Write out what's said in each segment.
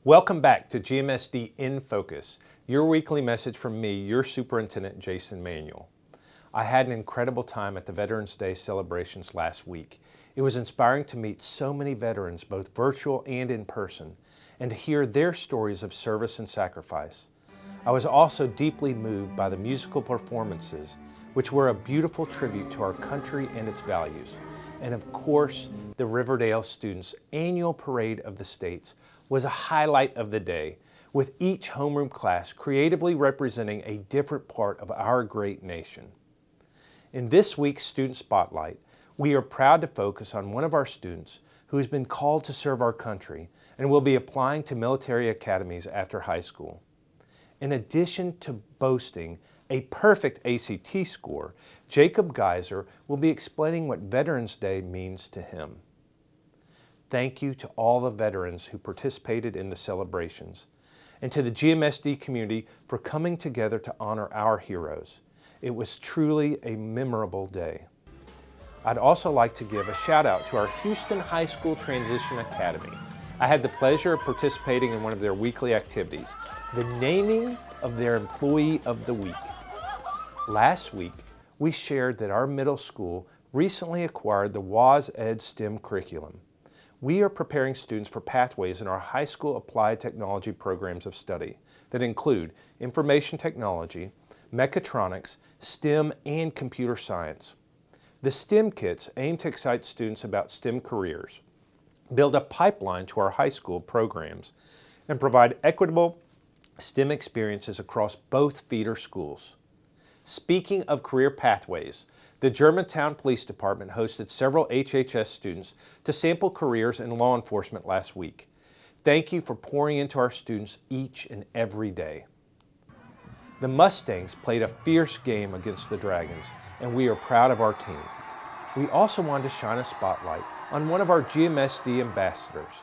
Welcome back to GMSD In-Focus, your weekly message from me, your Superintendent Jason Manuel. I had an incredible time at the Veterans Day celebrations last week. It was inspiring to meet so many veterans, both virtual and in person, and to hear their stories of service and sacrifice. I was also deeply moved by the musical performances, which were a beautiful tribute to our country and its values. And of course, the Riverdale Students' Annual Parade of the States was a highlight of the day, with each homeroom class creatively representing a different part of our great nation. In this week's Student Spotlight, we are proud to focus on one of our students who has been called to serve our country and will be applying to military academies after high school. In addition to boasting a perfect ACT score, Jacob Geiser will be explaining what Veterans Day means to him. Thank you to all the veterans who participated in the celebrations, and to the GMSD community for coming together to honor our heroes. It was truly a memorable day. I'd also like to give a shout out to our Houston High School Transition Academy. I had the pleasure of participating in one of their weekly activities, the naming of their Employee of the Week. Last week, we shared that our middle school recently acquired the WAS-Ed STEM curriculum. We are preparing students for pathways in our high school applied technology programs of study that include information technology, mechatronics, STEM, and computer science. The STEM kits aim to excite students about STEM careers, build a pipeline to our high school programs, and provide equitable STEM experiences across both feeder schools. Speaking of career pathways, the Germantown Police Department hosted several HHS students to sample careers in law enforcement last week. Thank you for pouring into our students each and every day. The Mustangs played a fierce game against the Dragons, and we are proud of our team. We also wanted to shine a spotlight on one of our GMSD ambassadors,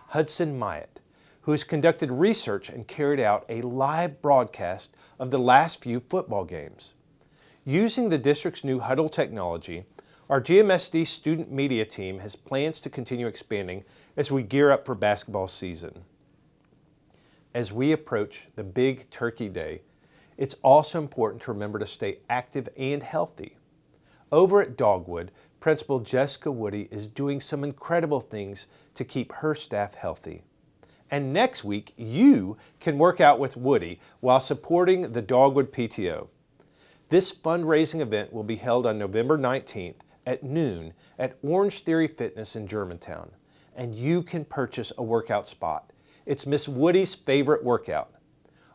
Hudson Myatt, who has conducted research and carried out a live broadcast of the last few football games. Using the district's new huddle technology, our GMSD student media team has plans to continue expanding as we gear up for basketball season. As we approach the big Turkey Day, it's also important to remember to stay active and healthy. Over at Dogwood, Principal Jessica Woody is doing some incredible things to keep her staff healthy. And next week, you can work out with Woody while supporting the Dogwood PTO. This fundraising event will be held on November 19th at noon at Orange Theory Fitness in Germantown, and you can purchase a workout spot. It's Miss Woody's favorite workout.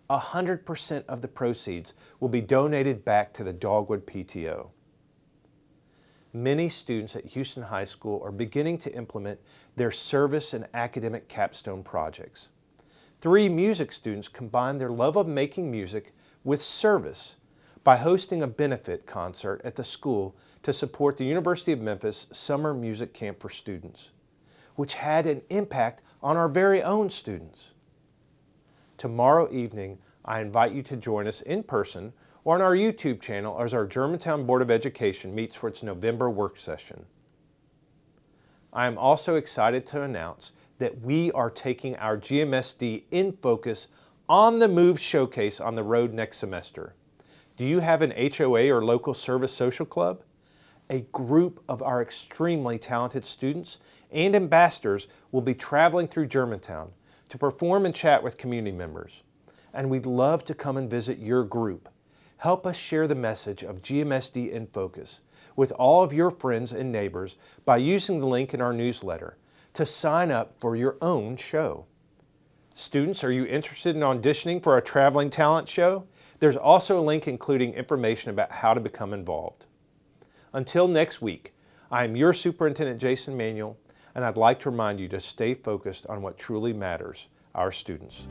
100% of the proceeds will be donated back to the Dogwood PTO. Many students at Houston High School are beginning to implement their service and academic capstone projects. 3 music students combined their love of making music with service by hosting a benefit concert at the school to support the University of Memphis Summer Music Camp for Students, which had an impact on our very own students. Tomorrow evening, I invite you to join us in person or on our YouTube channel as our Germantown Board of Education meets for its November work session. I am also excited to announce that we are taking our GMSD In-Focus On the Move showcase on the road next semester. Do you have an HOA or local service social club? A group of our extremely talented students and ambassadors will be traveling through Germantown to perform and chat with community members. And we'd love to come and visit your group. Help us share the message of GMSD In-Focus with all of your friends and neighbors by using the link in our newsletter to sign up for your own show. Students, are you interested in auditioning for a traveling talent show? There's also a link including information about how to become involved. Until next week, I am your Superintendent Jason Manuel, and I'd like to remind you to stay focused on what truly matters, our students.